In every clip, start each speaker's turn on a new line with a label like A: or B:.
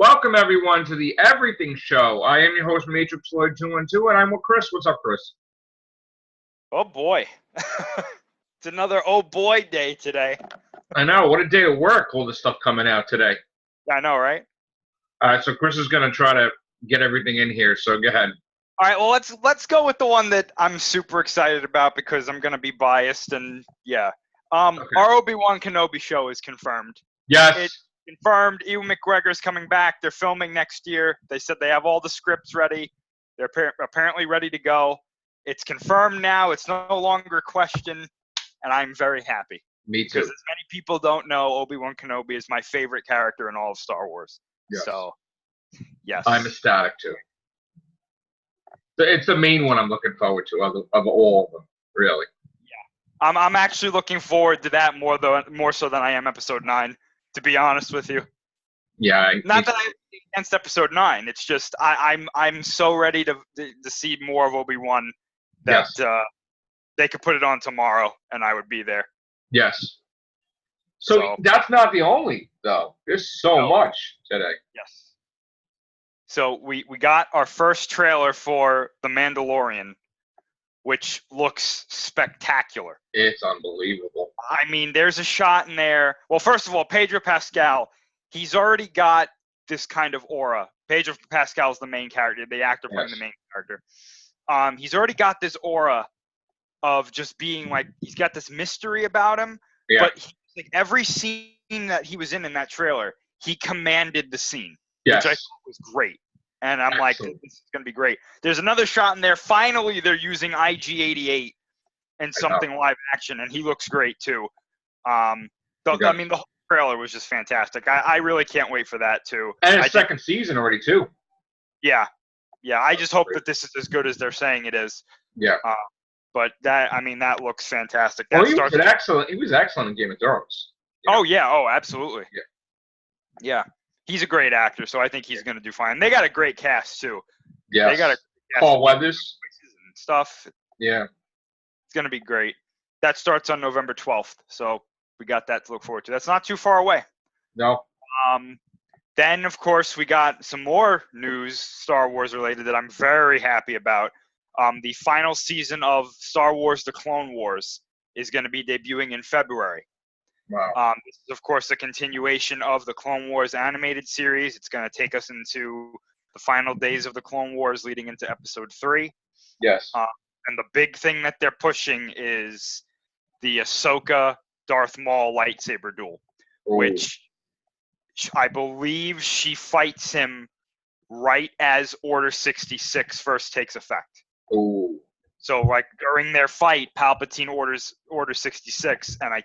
A: Welcome, everyone, to the Everything Show. I am your host, Matrixlord212, and I'm with Chris. What's up, Chris?
B: Oh, boy. It's another oh, boy day today.
A: I know. What a day of work, all this stuff coming out today.
B: I know, right?
A: All right, so Chris is going to try to get everything in here, so go ahead.
B: All right, well, let's go with the one that I'm super excited about because I'm going to be biased, and yeah.
A: Okay.
B: Our Obi-Wan Kenobi show is confirmed.
A: Yes.
B: It's confirmed. Ewan McGregor's coming back. They're filming next year. They said they have all the scripts ready. They're apparently ready to go. It's confirmed now. It's no longer a question, and I'm very happy.
A: Me too.
B: Because as many people don't know, Obi-Wan Kenobi is my favorite character in all of Star Wars.
A: Yes.
B: So, yes.
A: I'm ecstatic, too. It's the main one I'm looking forward to of all of them, really.
B: Yeah. I'm actually looking forward to that more so than I am Episode 9, to be honest with you.
A: Yeah.
B: Not that I'm against Episode 9. It's just I'm so ready to see more of Obi-Wan that they could put it on tomorrow and I would be there.
A: Yes. So that's not the only, though. There's so much today.
B: Yes. So we got our first trailer for The Mandalorian, which looks spectacular.
A: It's unbelievable.
B: I mean, there's a shot in there. Well, first of all, Pedro Pascal, he's already got this kind of aura. Pedro Pascal is the main character, the actor playing the main character. He's already got this aura of just being like, he's got this mystery about him.
A: Yeah.
B: But like every scene that he was in that trailer, he commanded the scene,
A: yes.
B: which I thought was great. And I'm like, this is going to be great. There's another shot in there. Finally, they're using IG-88 and something live action, and he looks great too. I mean, the whole trailer was just fantastic. I really can't wait for that too.
A: And it's second season already too.
B: Yeah. I just hope that this is as good as they're saying it is.
A: Yeah.
B: But that looks fantastic.
A: Well, he was excellent. He was excellent in Game of Thrones.
B: Yeah. Oh yeah. Oh, absolutely.
A: Yeah.
B: Yeah. He's a great actor, so I think he's going to do fine. They got a great cast too.
A: Yeah.
B: They got a
A: Paul Weathers
B: and stuff.
A: Yeah.
B: It's going to be great. That starts on November 12th, so we got that to look forward to. That's not too far away.
A: No.
B: Then, of course, we got some more news, Star Wars related, that I'm very happy about. The final season of Star Wars: The Clone Wars is going to be debuting in February.
A: Wow.
B: This is, of course, a continuation of the Clone Wars animated series. It's going to take us into the final days of the Clone Wars leading into Episode 3.
A: Yes.
B: And the big thing that they're pushing is the Ahsoka Darth Maul lightsaber duel, which I believe she fights him right as Order 66 first takes effect.
A: Ooh.
B: So, like, during their fight, Palpatine orders Order 66, and I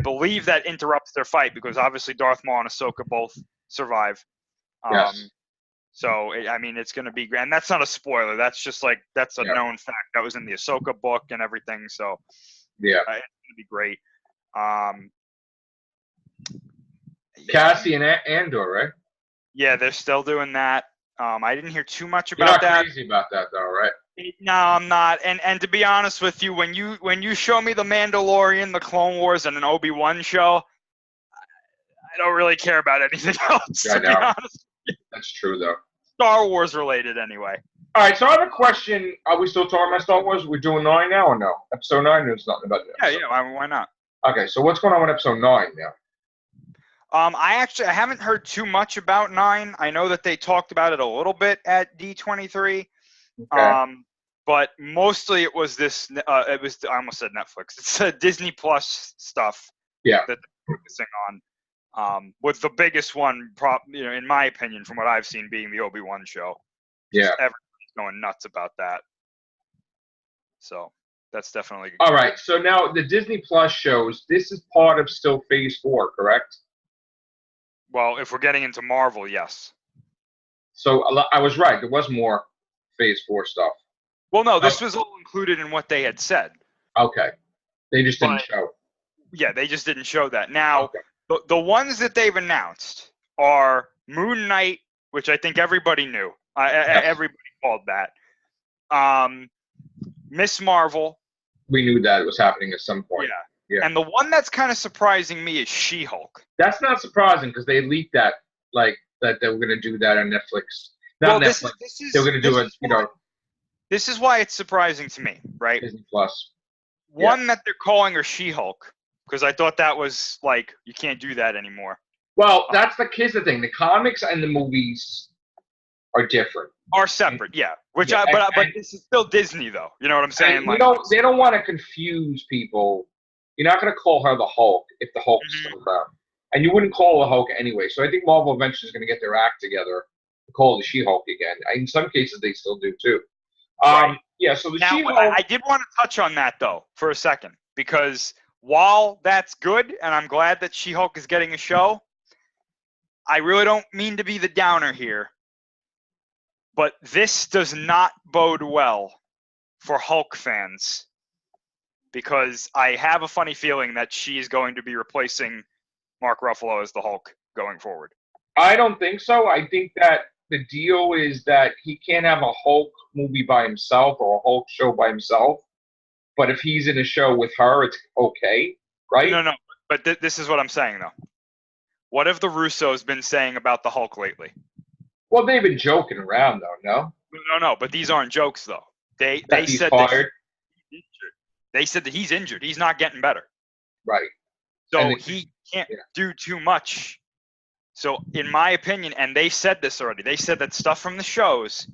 B: believe that interrupts their fight because obviously Darth Maul and Ahsoka both survive.
A: Yes.
B: So, I mean, it's going to be great. And that's not a spoiler. That's just like, that's a known fact. That was in the Ahsoka book and everything. So,
A: yeah,
B: it's going to be great.
A: Cassie and Andor, right?
B: Yeah, they're still doing that. I didn't hear too much about that.
A: You're not crazy about that, though, right?
B: No, I'm not. And to be honest with you, when you show me The Mandalorian, The Clone Wars, and an Obi-Wan show, I don't really care about anything else, to be honest.
A: That's true, though.
B: Star Wars related, anyway.
A: All right, so I have a question. Are we still talking about Star Wars? We're doing 9 now or no? Episode 9, there's nothing about that.
B: Yeah, why not?
A: Okay, so what's going on with Episode 9 now?
B: I haven't heard too much about 9. I know that they talked about it a little bit at D23.
A: Okay.
B: But mostly it was I almost said Netflix. It's Disney Plus stuff.
A: Yeah.
B: That they're focusing on. With the biggest one, in my opinion, from what I've seen, being the Obi-Wan show.
A: Yeah.
B: Everybody's going nuts about that. So that's definitely.
A: All right. So now the Disney Plus shows. This is part of still Phase 4, correct?
B: Well, if we're getting into Marvel, yes.
A: So I was right. There was more Phase 4 stuff.
B: Well, no, this was all included in what they had said.
A: Okay. They just didn't show.
B: Yeah, they just didn't show that. Now, the ones that they've announced are Moon Knight, which I think everybody knew. Everybody called that. Miss Marvel.
A: We knew that it was happening at some point.
B: Yeah. And the one that's kind of surprising me is She-Hulk.
A: That's not surprising because they leaked that like that they were going to do that on Netflix. Not Netflix. They were going to do it,
B: This is why it's surprising to me, right?
A: Disney Plus.
B: One, that they're calling her She-Hulk, because I thought that was like, you can't do that anymore.
A: Well, here's the thing. The comics and the movies are different.
B: Are separate, yeah. But this is still Disney, though. You know what I'm saying?
A: Like, they don't want to confuse people. You're not going to call her the Hulk if the Hulk's still around. And you wouldn't call the Hulk anyway. So I think Marvel eventually is going to get their act together to call the She-Hulk again. In some cases, they still do, too.
B: Right.
A: Yeah, so the
B: now,
A: She-Hulk...
B: I did want to touch on that, though, for a second. Because while that's good, and I'm glad that She-Hulk is getting a show, I really don't mean to be the downer here. But this does not bode well for Hulk fans. Because I have a funny feeling that she is going to be replacing Mark Ruffalo as the Hulk going forward.
A: I don't think so. I think that the deal is that he can't have a Hulk movie by himself or a Hulk show by himself. But if he's in a show with her, it's okay, right?
B: No. But this is what I'm saying, though. What have the Russos been saying about the Hulk lately?
A: Well, they've been joking around, though, no?
B: No. But these aren't jokes, though. They
A: he's
B: said
A: fired.
B: They said that he's injured. He's not getting better.
A: Right.
B: So he can't do too much. So in my opinion, and they said this already, they said that stuff from the shows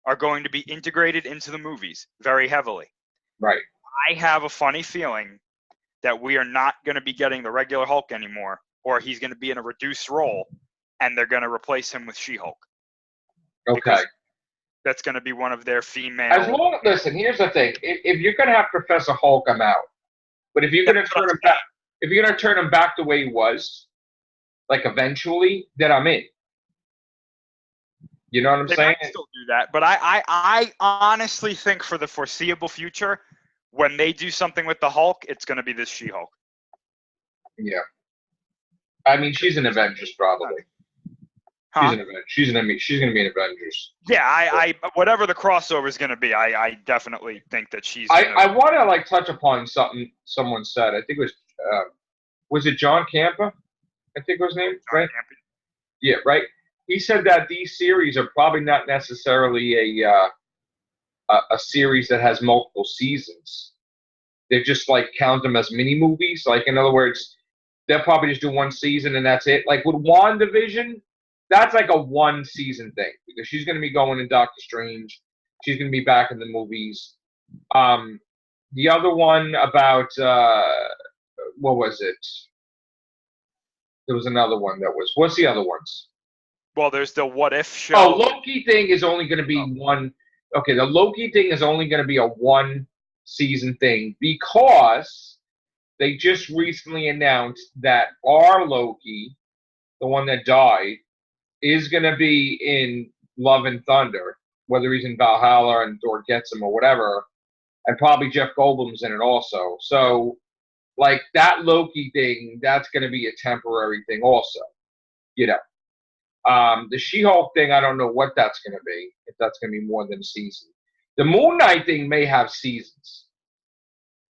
B: are going to be integrated into the movies very heavily.
A: Right.
B: I have a funny feeling that we are not going to be getting the regular Hulk anymore, or he's going to be in a reduced role, and they're going to replace him with She-Hulk.
A: Okay.
B: That's going to be one of their female...
A: Listen, here's the thing. If you're going to have Professor Hulk, I'm out. But if you're going to turn him back, the way he was, like eventually, then I'm in. You know what I'm saying?
B: Might still do that, but I honestly think for the foreseeable future, when they do something with the Hulk, it's going to be this She-Hulk.
A: Yeah. I mean, she's an Avengers probably.
B: Huh?
A: She's going to be an Avengers.
B: Yeah, I whatever the crossover is going to be, I definitely think that she's.
A: I want to touch upon something someone said. I think it was it John Campa? I think was his name, right?
B: Campa.
A: Yeah, right. He said that these series are probably not necessarily a series that has multiple seasons. They just count them as mini movies. Like, in other words, they'll probably just do one season and that's it. Like with WandaVision, that's like a one season thing because she's going to be going in Doctor Strange. She's going to be back in the movies. The other one about what was it? There was another one that was. What's the other ones?
B: Well, there's the What If show.
A: Oh, Loki thing is only going to be one. Okay, the Loki thing is only going to be a one season thing because they just recently announced that our Loki, the one that died, is going to be in Love and Thunder, whether he's in Valhalla and Thor gets him or whatever, and probably Jeff Goldblum's in it also. So, that Loki thing, that's going to be a temporary thing also, The She-Hulk thing, I don't know what that's going to be, if that's going to be more than a season. The Moon Knight thing may have seasons.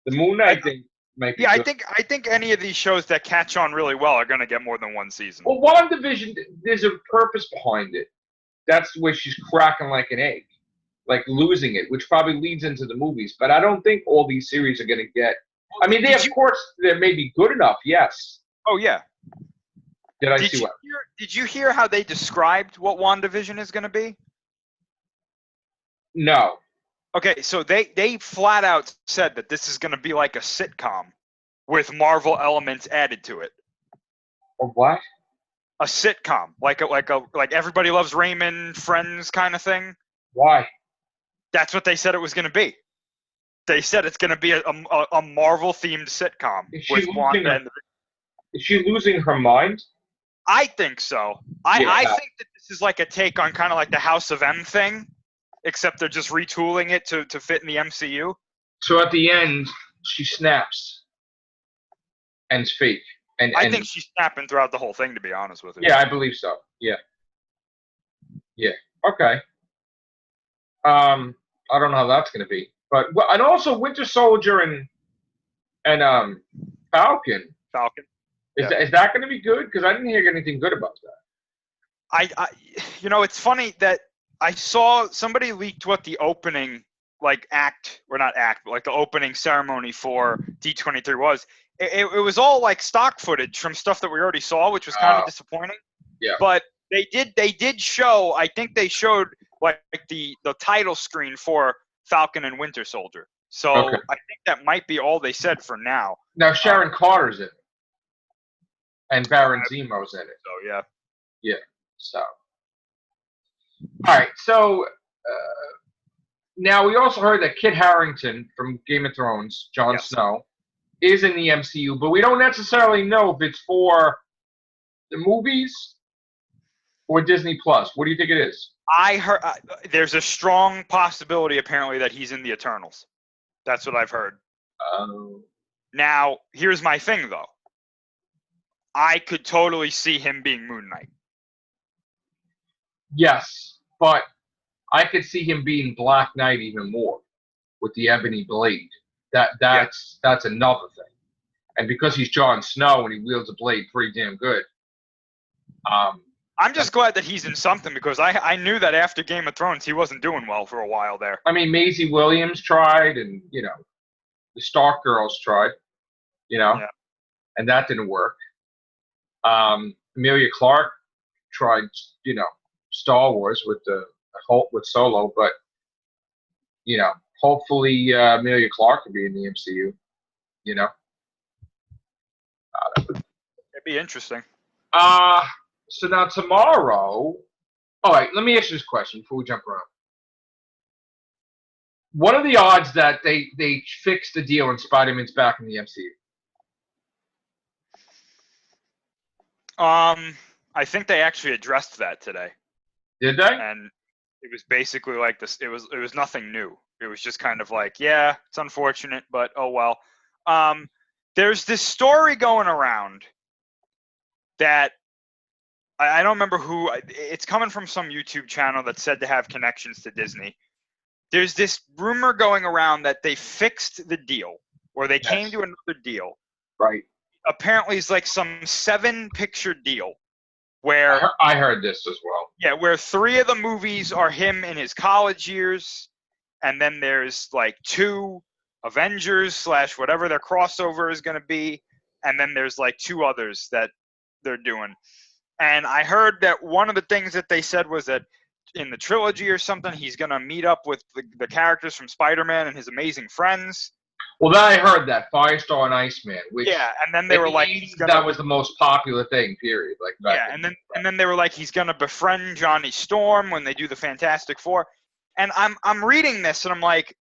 A: The Moon Knight thing might be good.
B: I think any of these shows that catch on really well are going to get more than one season.
A: Well, WandaVision, there's a purpose behind it. That's where she's cracking like an egg, losing it, which probably leads into the movies. But I don't think all these series are going to get... I mean, they may be good enough, yes.
B: Oh, yeah.
A: Did
B: you hear how they described what WandaVision is going to be?
A: No.
B: Okay, so they flat out said that this is going to be like a sitcom with Marvel elements added to it.
A: A what?
B: A sitcom, like Everybody Loves Raymond, Friends kind of thing.
A: Why?
B: That's what they said it was going to be. They said it's going to be a Marvel-themed sitcom with Wanda and...
A: Is she losing her mind?
B: I think so. I think that this is like a take on kind of like the House of M thing, except they're just retooling it to fit in the MCU.
A: So at the end, she snaps and is fake.
B: I think she's snapping throughout the whole thing, to be honest with you.
A: Yeah, I believe so. Yeah. Yeah. Okay. I don't know how that's going to be. But and also Winter Soldier and Falcon.
B: Falcon.
A: Is that going to be good? Because I didn't hear anything good about that.
B: you know, it's funny that I saw somebody leaked what the opening act, or not act, but like the opening ceremony for D23 was. It was all like stock footage from stuff that we already saw, which was kind of disappointing.
A: Yeah.
B: But they did show. I think they showed like the title screen for Falcon and Winter Soldier. So
A: Okay.
B: I think that might be all they said for now.
A: Now Sharon Carter's in it, and Baron Zemo's in it.
B: So yeah.
A: Yeah. So. All right. So now we also heard that Kit Harington from Game of Thrones, Jon Snow, is in the MCU, but we don't necessarily know if it's for the movies or Disney Plus. What do you think it is?
B: I heard there's a strong possibility apparently that he's in the Eternals. That's what I've heard. Now, here's my thing though. I could totally see him being Moon Knight.
A: Yes, but I could see him being Black Knight even more with the ebony blade. That's another thing. And because he's Jon Snow and he wields a blade pretty damn good.
B: I'm just glad that he's in something, because I knew that after Game of Thrones he wasn't doing well for a while there.
A: I mean, Maisie Williams tried, and the Stark girls tried, and that didn't work. Emilia Clarke tried, Star Wars with with Solo, but hopefully Emilia Clarke could be in the MCU.
B: It'd be interesting.
A: So now tomorrow, all right, let me ask you this question before we jump around. What are the odds that they fix the deal and Spider-Man's back in the MCU?
B: I think they actually addressed that today.
A: Did they?
B: And it was basically like this. It was nothing new. It was just kind of like, yeah, it's unfortunate, but oh well. There's this story going around that I don't remember who. It's coming from some YouTube channel that's said to have connections to Disney. There's this rumor going around that they fixed the deal, or they came to another deal.
A: Right.
B: Apparently, it's like some 7-picture deal where
A: I heard this as well.
B: Yeah, where 3 of the movies are him in his college years, and then there's like 2 Avengers / whatever their crossover is going to be, and then there's like 2 others that they're doing. And I heard that one of the things that they said was that in the trilogy or something, he's going to meet up with the characters from Spider-Man and his amazing friends.
A: Well, then I heard that Firestar and Iceman. Which
B: and then they were like,
A: that was the most popular thing. Period.
B: And then they were like, he's gonna befriend Johnny Storm when they do the Fantastic Four. And I'm reading this and I'm like,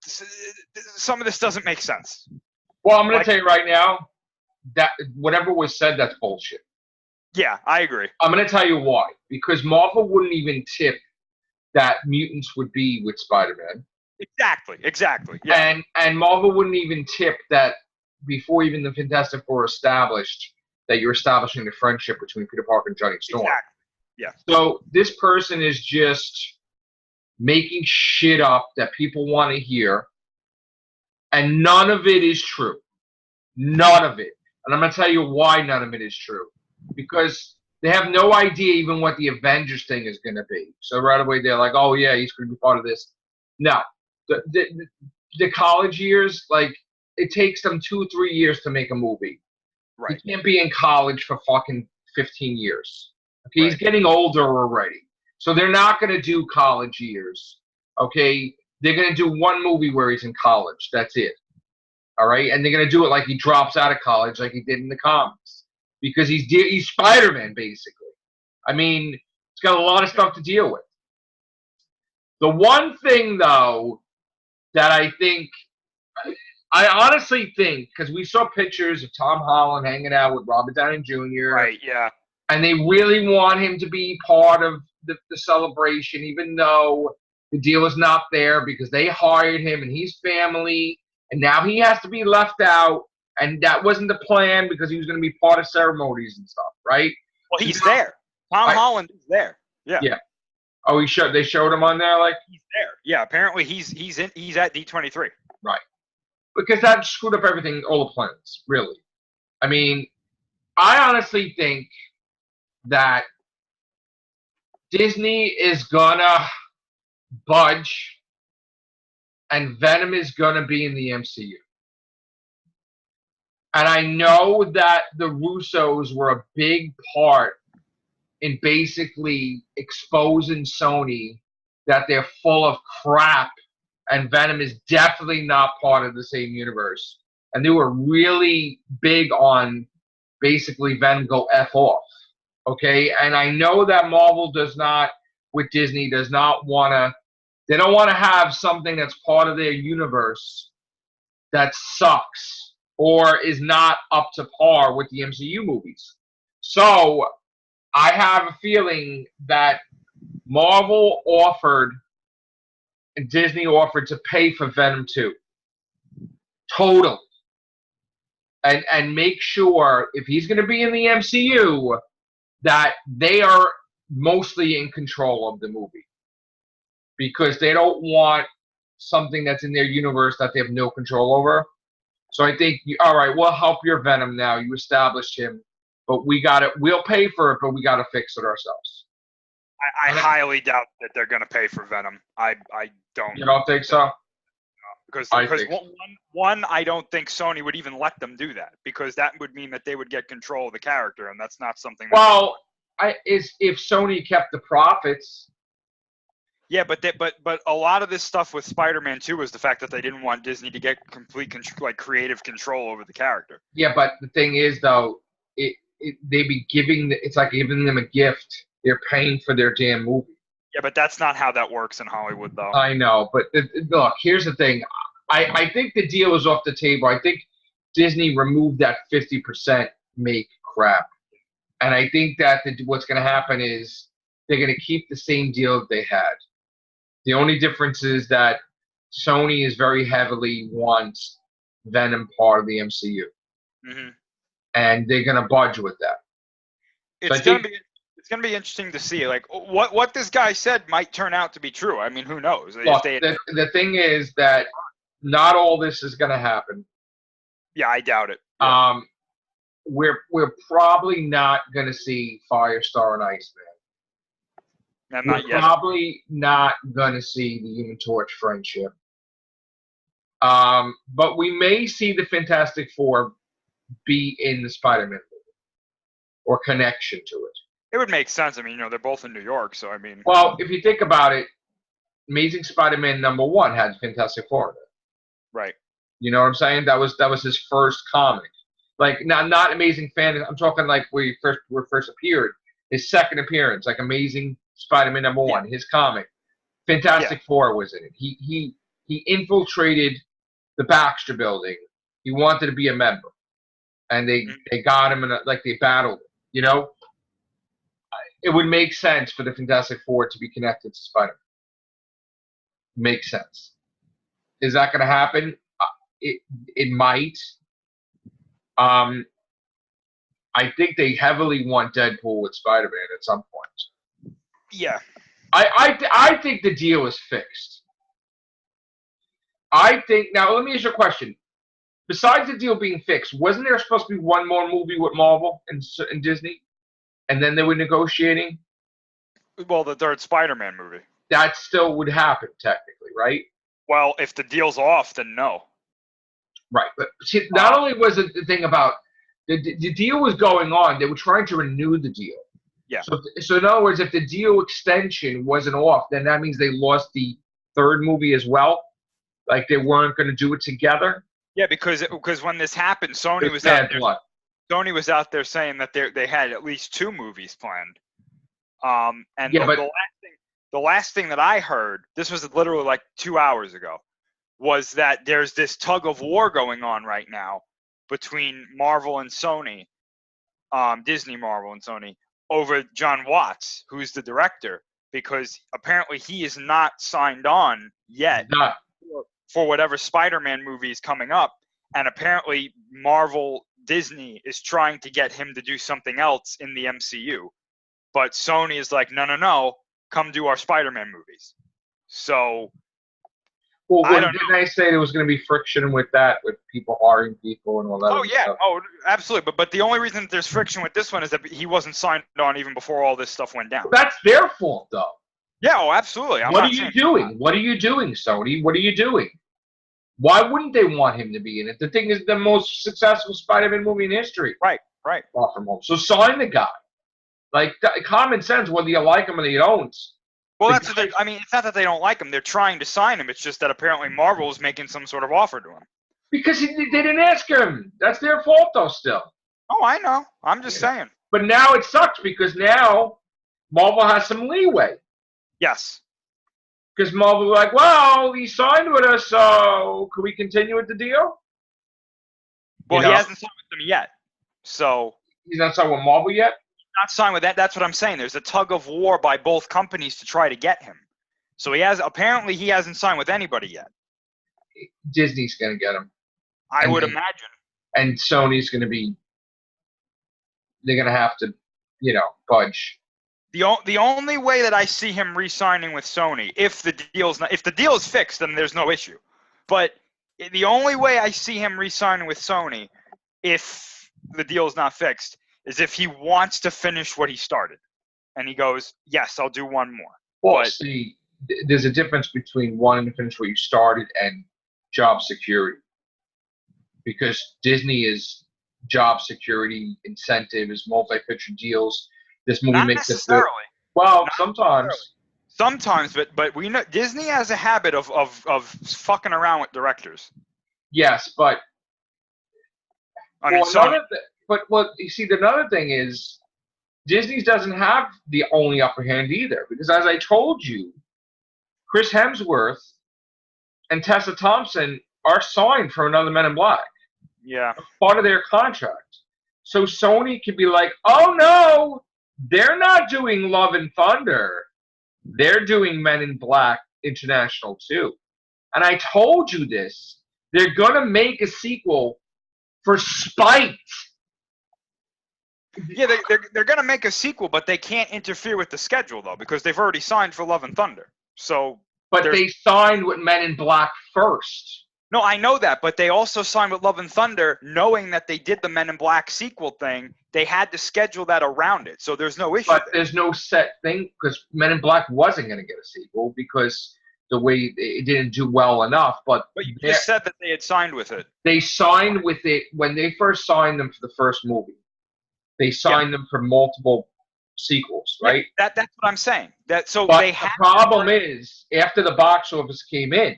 B: some of this doesn't make sense.
A: Well, I'm gonna tell you right now, that whatever was said, that's bullshit.
B: Yeah, I agree.
A: I'm gonna tell you why. Because Marvel wouldn't even tip that mutants would be with Spider-Man.
B: Exactly. Yeah.
A: And Marvel wouldn't even tip that before even the Fantastic Four established that you're establishing the friendship between Peter Parker and Johnny Storm.
B: Exactly. Yeah.
A: So this person is just making shit up that people want to hear, and none of it is true. None of it. And I'm going to tell you why none of it is true. Because they have no idea even what the Avengers thing is going to be. So right away they're like, oh yeah, he's going to be part of this. No. The college years, like, it takes them 2 or 3 years to make a movie.
B: Right.
A: He can't be in college for fucking 15 years. Okay, He's getting older already. So they're not going to do college years. Okay, they're going to do one movie where he's in college. That's it. All right, and they're going to do it like he drops out of college, like he did in the comics, because he's Spider-Man basically. I mean, he's got a lot of stuff to deal with. The one thing though that I honestly think, because we saw pictures of Tom Holland hanging out with Robert Downey Jr.
B: Right, yeah.
A: And they really want him to be part of the celebration, even though the deal is not there because they hired him and he's family, and now he has to be left out, and that wasn't the plan because he was going to be part of ceremonies and stuff, right?
B: Well, he's there. Tom Holland is there. Yeah.
A: Yeah. Oh, they showed him on there, like
B: he's there. Yeah, apparently he's at D23.
A: Right. Because that screwed up everything, all the plans, really. I mean, I honestly think that Disney is gonna budge and Venom is gonna be in the MCU. And I know that the Russos were a big part in basically exposing Sony that they're full of crap and Venom is definitely not part of the same universe. And they were really big on basically Venom go F off. Okay? And I know that Marvel does not, with Disney, does not want to, they don't want to have something that's part of their universe that sucks or is not up to par with the MCU movies. So I have a feeling that Marvel offered and Disney offered to pay for Venom 2. Totally. And make sure if he's going to be in the MCU that they are mostly in control of the movie. Because they don't want something that's in their universe that they have no control over. So I think, all right, we'll help your Venom now. You established him. But we'll pay for it, but we got to fix it ourselves.
B: I highly doubt that they're going to pay for Venom. I don't.
A: You don't think so?
B: Because one, I don't think Sony would even let them do that because that would mean that they would get control of the character, and that's not something.
A: If Sony kept the profits.
B: Yeah, but a lot of this stuff with Spider-Man 2 was the fact that they didn't want Disney to get complete creative control over the character.
A: Yeah, but the thing is though, it's like giving them a gift. They're paying for their damn movie.
B: Yeah, but that's not how that works in Hollywood, though.
A: I know, but look, here's the thing. I think the deal is off the table. I think Disney removed that 50% make crap. And I think that what's going to happen is they're going to keep the same deal that they had. The only difference is that Sony is very heavily wants Venom part of the MCU.
B: Mm-hmm.
A: And they're going to budge with that.
B: It's going to be interesting to see. Like, what this guy said might turn out to be true. I mean, who knows?
A: Look, the thing is that not all this is going to happen.
B: Yeah, I doubt it. Yeah.
A: We're probably not going to see Firestar and Iceman.
B: Not yet.
A: Probably not going to see the Human Torch friendship. But we may see the Fantastic Four be in the Spider-Man movie or connection to it.
B: It would make sense. I mean, they're both in New York, so I mean.
A: Well, if you think about it, Amazing Spider-Man number 1 had Fantastic Four in it.
B: Right.
A: You know what I'm saying? That was his first comic. Like not Amazing Fan. I'm talking like where he first appeared. His second appearance, like Amazing Spider-Man number 1, his comic. Fantastic Four was in it. He infiltrated the Baxter Building. He wanted to be a member, and they got him and they battled him. It would make sense for the Fantastic Four to be connected to Spider-Man. Makes sense. Is that going to happen? It might. I think they heavily want Deadpool with Spider-Man at some point.
B: Yeah.
A: I think the deal is fixed. I think now. Let me ask you a question. Besides the deal being fixed, wasn't there supposed to be one more movie with Marvel and Disney? And then they were negotiating?
B: Well, the third Spider-Man movie.
A: That still would happen, technically, right?
B: Well, if the deal's off, then no.
A: Right. But see, not only was it the thing about the deal was going on, they were trying to renew the deal.
B: Yeah.
A: So in other words, if the deal extension wasn't off, then that means they lost the third movie as well? Like they weren't going to do it together?
B: Yeah, because when this happened, Sony was out there saying that they had at least 2 movies planned. The last thing that I heard, this was literally like 2 hours ago, was that there's this tug of war going on right now between Marvel and Sony, Disney, Marvel and Sony, over John Watts, who's the director, because apparently he is not signed on yet for whatever Spider-Man movie is coming up. And apparently Marvel Disney is trying to get him to do something else in the MCU. But Sony is like, no, come do our Spider-Man movies. So
A: Well,
B: I don't know.
A: didn't I say there was going to be friction with that, with people hiring people and all that?
B: Oh, yeah.
A: Stuff?
B: Oh, absolutely. But the only reason that there's friction with this one is that he wasn't signed on even before all this stuff went down.
A: That's their fault, though.
B: Yeah, oh, absolutely.
A: What are you doing? What are you doing, Sony? What are you doing? Why wouldn't they want him to be in it? The thing is the most successful Spider-Man movie in history.
B: Right.
A: Far From Home. So sign the guy. Like, common sense, whether you like him or you don't.
B: Well, that's what I mean, it's not that they don't like him. They're trying to sign him. It's just that apparently Marvel is making some sort of offer to him.
A: Because they didn't ask him. That's their fault, though, still.
B: Oh, I know. I'm just saying.
A: But now it sucks because now Marvel has some leeway.
B: Yes.
A: Because Marvel was like, well, he signed with us, so could we continue with the deal?
B: Well, he hasn't signed with them yet. So
A: he's not signed with Marvel yet?
B: Not signed with that. That's what I'm saying. There's a tug of war by both companies to try to get him. So he hasn't signed with anybody yet.
A: Disney's going to get him.
B: I would imagine.
A: And Sony's going to be, they're going to have to, budge.
B: The only way that I see him re-signing with Sony, if the deal is fixed, then there's no issue. But the only way I see him re-signing with Sony, if the deal is not fixed, is if he wants to finish what he started, and he goes, "Yes, I'll do one more."
A: Well, see, there's a difference between wanting to finish what you started and job security, because Disney is job security, incentives, multi-picture deals. This movie makes it good. Well, sometimes.
B: Sometimes, but we know Disney has a habit of fucking around with directors.
A: Yes, but
B: I mean,
A: you see, another thing is Disney doesn't have the only upper hand either, because as I told you, Chris Hemsworth and Tessa Thompson are signed for another Men in Black.
B: Yeah,
A: part of their contract. So Sony could be like, "Oh no, they're not doing Love and Thunder. They're doing Men in Black International too." And I told you this. They're going to make a sequel for spite.
B: Yeah, they're going to make a sequel, but they can't interfere with the schedule, though, because they've already signed for Love and Thunder. But
A: they signed with Men in Black first.
B: No, I know that, but they also signed with Love and Thunder knowing that they did the Men in Black sequel thing. They had to schedule that around it, so there's no issue.
A: But there's no set thing, because Men in Black wasn't going to get a sequel because the way it didn't do well enough. But
B: you just said that they had signed with it.
A: They signed with it when they first signed them for the first movie. They signed them for multiple sequels, right?
B: Yeah, that's what I'm saying.
A: But the problem is, after the box office came in,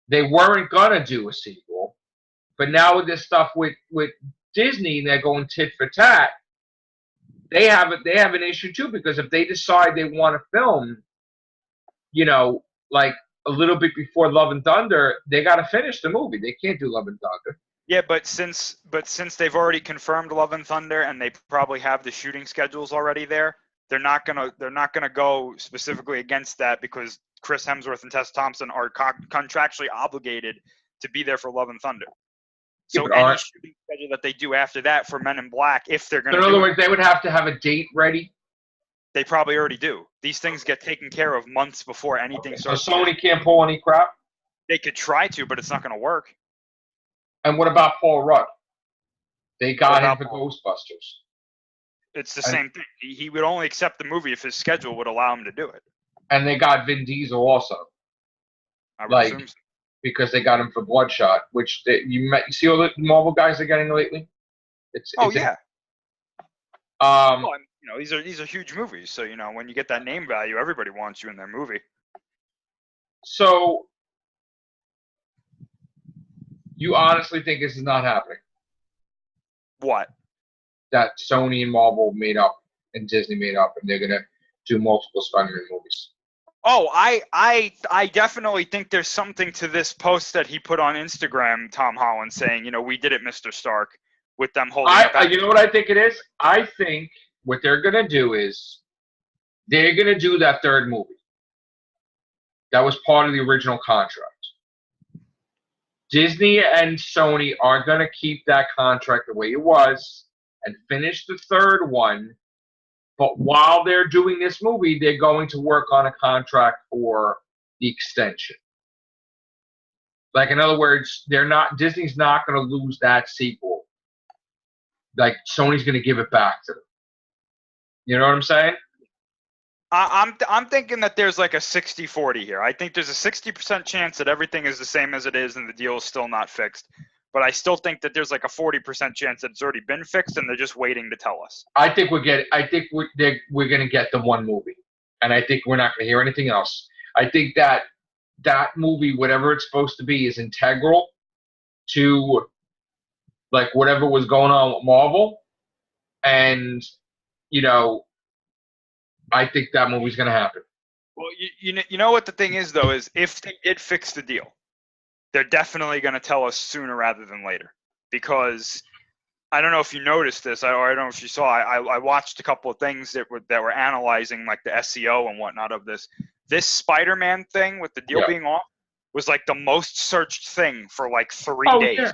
A: they weren't gonna do a sequel. But now with this stuff with Disney, they're going tit for tat. They have an issue too, because if they decide they want to film, like a little bit before Love and Thunder, they got to finish the movie. They can't do Love and Thunder.
B: Yeah, but since they've already confirmed Love and Thunder and they probably have the shooting schedules already there, they're not gonna go specifically against that, because Chris Hemsworth and Tessa Thompson are contractually obligated to be there for Love and Thunder. So any shooting schedule that they do after that for Men in Black, if they're going to,
A: in other words, they would have to have a date ready.
B: They probably already do. These things get taken care of months before anything starts.
A: So Sony can't pull any crap?
B: They could try to, but it's not going to work.
A: And what about Paul Rudd? They got him for Ghostbusters.
B: It's the same thing. He would only accept the movie if his schedule would allow him to do it.
A: And they got Vin Diesel also.
B: I would assume so.
A: Because they got him for Bloodshot, which you see all the Marvel guys are getting lately?
B: Yeah. These are huge movies, so when you get that name value, everybody wants you in their movie.
A: So you honestly think this is not happening?
B: What?
A: That Sony and Marvel made up and Disney made up, and they're gonna do multiple Spider-Man movies.
B: Oh, I definitely think there's something to this post that he put on Instagram, Tom Holland, saying, we did it, Mr. Stark, with them holding up.
A: You know what I think it is? I think what they're going to do is they're going to do that third movie. That was part of the original contract. Disney and Sony are going to keep that contract the way it was and finish the third one. But while they're doing this movie, they're going to work on a contract for the extension. Like, in other words, Disney's not going to lose that sequel. Like, Sony's going to give it back to them. You know what I'm saying?
B: I'm thinking that there's like a 60-40 here. I think there's a 60% chance that everything is the same as it is and the deal is still not fixed. But I still think that there's like a 40% chance that it's already been fixed and they're just waiting to tell us.
A: I think we're going to get the one movie, and I think we're not going to hear anything else. I think that movie, whatever it's supposed to be, is integral to like whatever was going on with Marvel, and I think that movie's going to happen.
B: Well, you know what the thing is though is if they did fix the deal, they're definitely going to tell us sooner rather than later, because I don't know if you noticed this, or I don't know if you saw. I watched a couple of things that were analyzing like the SEO and whatnot of this. This Spider-Man thing with the deal being off was like the most searched thing for like 3 days.
A: Yeah.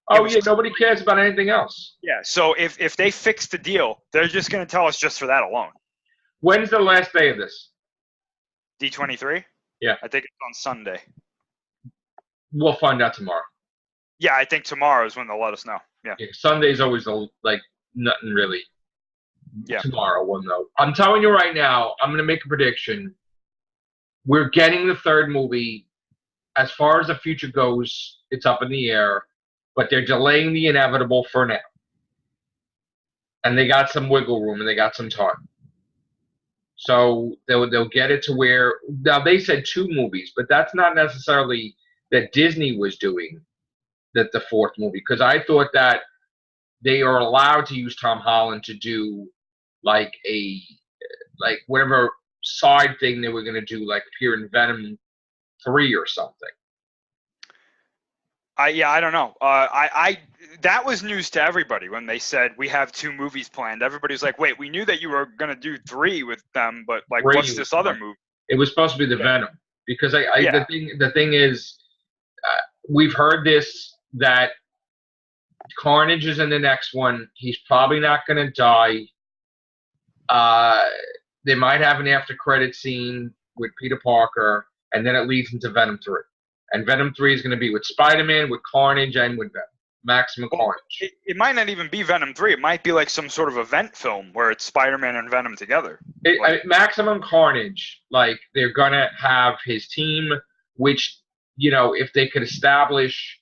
A: Oh yeah, nobody cares about anything else.
B: Yeah, so if they fix the deal, they're just going to tell us just for that alone.
A: When's the last day of this?
B: D23?
A: Yeah.
B: I think it's on Sunday.
A: We'll find out tomorrow.
B: Yeah, I think tomorrow is when they'll let us know. Yeah.
A: Sunday's always like nothing really.
B: Yeah.
A: Tomorrow we'll know. I'm telling you right now, I'm going to make a prediction. We're getting the third movie. As far as the future goes, it's up in the air, but they're delaying the inevitable for now. And they got some wiggle room and they got some time. So they'll get it to where now they said 2 movies, but that's not necessarily that Disney was doing the fourth movie, because I thought that they are allowed to use Tom Holland to do like whatever side thing they were going to do, like appear in Venom 3 or something.
B: I don't know. That was news to everybody when they said we have 2 movies planned. Everybody's like, wait, we knew that you were going to do 3 with them, but like, what's this other movie?
A: It was supposed to be the Venom, because the thing is, we've heard this, that Carnage is in the next one. He's probably not going to die. They might have an after credit scene with Peter Parker, and then it leads into Venom 3. And Venom 3 is going to be with Spider-Man, with Carnage, and with Venom. Maximum Carnage.
B: It might not even be Venom 3. It might be like some sort of event film where it's Spider-Man and Venom together.
A: Maximum Carnage, like, they're going to have his team, which, if they could establish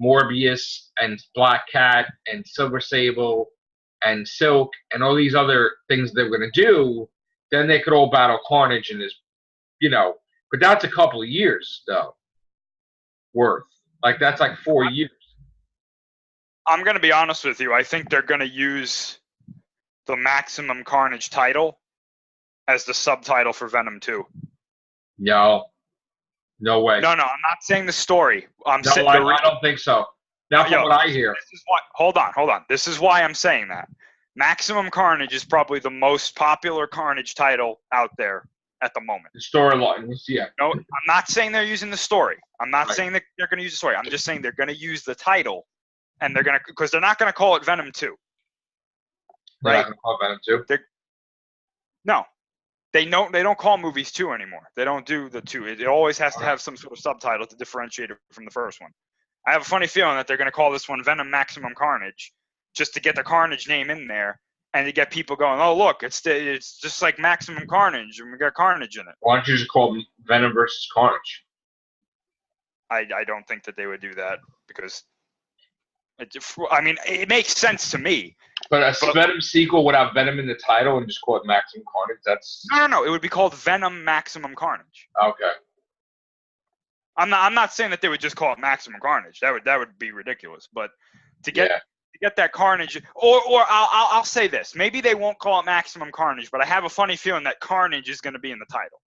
A: Morbius and Black Cat and Silver Sable and Silk and all these other things they're going to do, then they could all battle Carnage in his, but that's a couple of years, though. Worth. Like, that's like 4 years.
B: I'm going to be honest with you. I think they're going to use the Maximum Carnage title as the subtitle for Venom 2.
A: No way.
B: No, I'm not saying the story.
A: I don't think so. That's what I hear.
B: Hold on. This is why I'm saying that. Maximum Carnage is probably the most popular Carnage title out there at the moment.
A: The storyline, yeah.
B: No, I'm not saying they're using the story. I'm not saying that they're going to use the story. I'm just saying they're going to use the title, and because they're not going to call it Venom 2.
A: They're not going to call it Venom 2?
B: No. They don't call movies 2 anymore. They don't do the 2. It always has to have some sort of subtitle to differentiate it from the first one. I have a funny feeling that they're going to call this one Venom Maximum Carnage, just to get the Carnage name in there and to get people going, oh, look, it's just like Maximum Carnage, and we got Carnage in it.
A: Why don't you just call it Venom versus Carnage?
B: I don't think that they would do that, because it makes sense to me.
A: But a Venom sequel without Venom in the title and just call it Maximum Carnage, that's...
B: No. It would be called Venom Maximum Carnage.
A: Okay.
B: I'm not saying that they would just call it Maximum Carnage. That would be ridiculous. But to get that Carnage, or I'll say this: maybe they won't call it Maximum Carnage, but I have a funny feeling that Carnage is going to be in the title.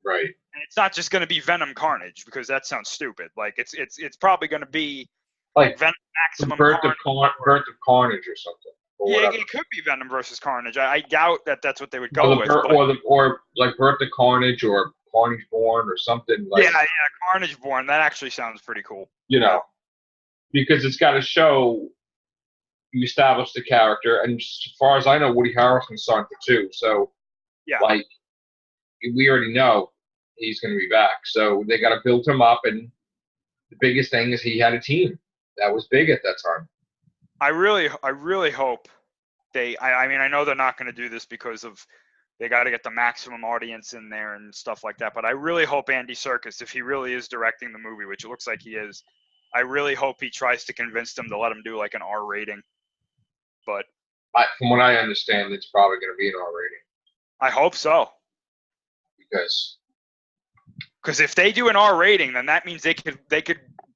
A: Right.
B: And it's not just going to be Venom Carnage, because that sounds stupid. Like it's probably going to be
A: like
B: Venom Maximum
A: Birth
B: Carnage.
A: Birth of Carnage or something.
B: Yeah, it could be Venom versus Carnage. I doubt that that's what they would go with.
A: Or like Birth of Carnage or Carnage Born or something like.
B: Yeah, Carnage Born. That actually sounds pretty cool.
A: Because it's got to show you establish the character, and as far as I know, Woody Harrelson's signed for 2. So, like, we already know he's going to be back. So they got to build him up, and the biggest thing is he had a team that was big at that time.
B: I really hope I mean, I know they're not going to do this because of they got to get the maximum audience in there and stuff like that. But I really hope Andy Serkis, if he really is directing the movie, which it looks like he is, I really hope he tries to convince them to let him do like an R rating. But
A: from what I understand, it's probably going to be an R rating.
B: I hope so. Because if they do an R rating, then that means they could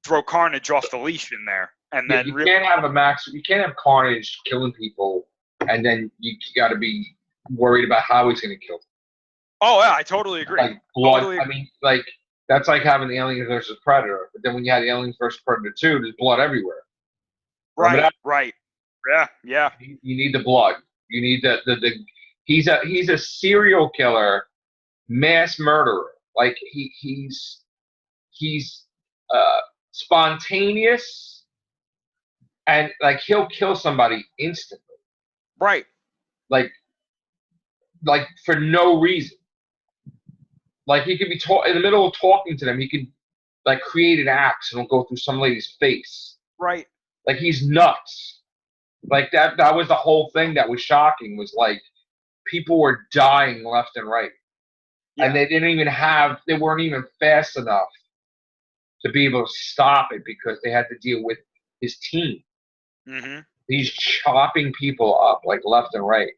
B: throw Carnage off the leash in there, and then
A: you can't have you can't have Carnage killing people, and then you got to be worried about how he's going to kill them.
B: Oh yeah, I totally agree.
A: Like blood.
B: Totally.
A: I mean, like that's like having the Aliens versus Predator. But then when you had the Aliens versus Predator 2, there's blood everywhere.
B: Right. Right. Yeah. Yeah.
A: You need the blood. You need the. He's a serial killer, mass murderer. Like he's spontaneous, and like he'll kill somebody instantly.
B: Right.
A: Like for no reason. Like he could be in the middle of talking to them, he could like create an axe and it'll go through some lady's face.
B: Right.
A: Like he's nuts. Like that was the whole thing that was shocking, was like people were dying left and right. Yeah. And they weren't even fast enough to be able to stop it because they had to deal with his team.
B: Mm-hmm.
A: He's chopping people up like left and right.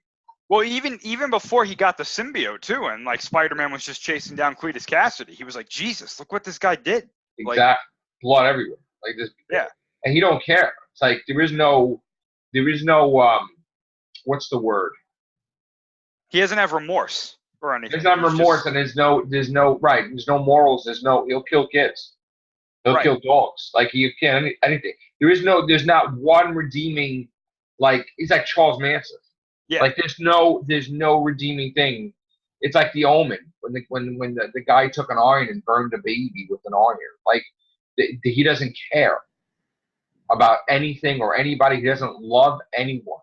B: Well, even before he got the symbiote too, and like Spider-Man was just chasing down Cletus Cassidy, he was like, Jesus, look what this guy did.
A: Exactly. Like, blood everywhere. Like this.
B: Yeah. And
A: he don't care. It's like there is no what's the word?
B: He doesn't have remorse or anything.
A: There's not remorse, and there's no morals. He'll kill kids. He'll kill dogs. Like he can't anything. There's not one redeeming. Like he's like Charles Manson.
B: Yeah.
A: Like there's no redeeming thing. It's like The Omen when the guy took an iron and burned a baby with an iron. Like he doesn't care about anything or anybody. He doesn't love anyone.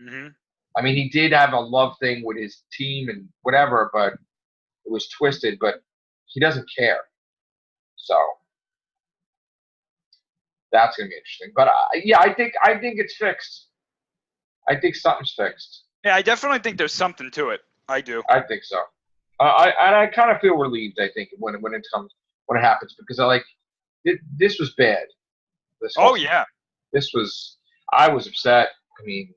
B: Mm-hmm.
A: I mean, he did have a love thing with his team and whatever, but it was twisted. But he doesn't care. So that's gonna be interesting. But I think it's fixed. I think something's fixed.
B: Yeah, I definitely think there's something to it. I do.
A: I think so. I kind of feel relieved. I think when it happens, because this was bad. I was upset. I mean,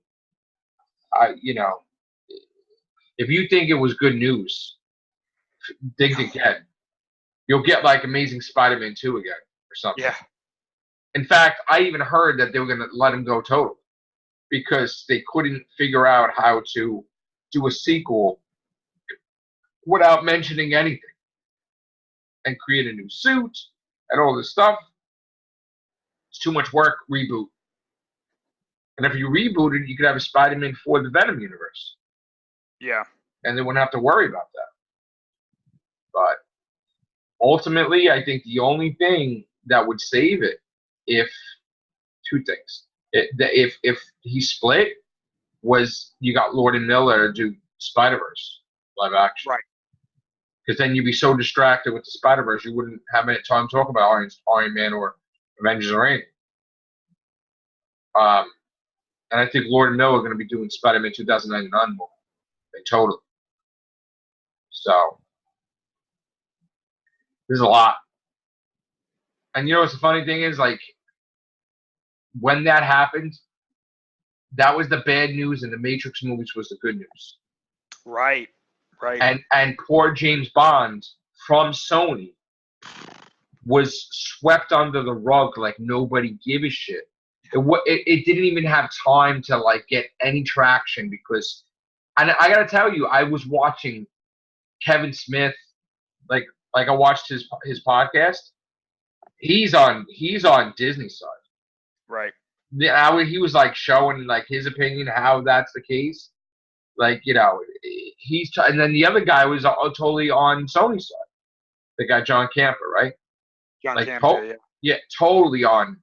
A: if you think it was good news, think again. You'll get like Amazing Spider-Man 2 again or something.
B: Yeah.
A: In fact, I even heard that they were going to let him go total because they couldn't figure out how to do a sequel without mentioning anything and create a new suit and all this stuff. It's too much work. Reboot. And if you rebooted, you could have a Spider-Man for the Venom universe.
B: Yeah.
A: And they wouldn't have to worry about that. But ultimately, I think the only thing that would save it, two things. If he split, was you got Lord and Miller to do Spider-Verse live action.
B: Right.
A: Because then you'd be so distracted with the Spider-Verse, you wouldn't have any time to talk about Iron Man or Avengers or anything. And I think Lord and Miller are going to be doing Spider-Man 2099 more. Totally. So, there's a lot. And you know what's the funny thing is? Like, when that happened, that was the bad news, and the Matrix movies was the good news.
B: Right.
A: And poor James Bond from Sony was swept under the rug like nobody gave a shit. It didn't even have time to like get any traction because, and I gotta tell you, I was watching Kevin Smith, like I watched his podcast. He's on Disney side.
B: Right.
A: Yeah, he was like showing like his opinion how that's the case. Like, and then the other guy was totally on Sony's side. The guy John Camper, right?
B: John Camper, yeah.
A: Yeah, totally on,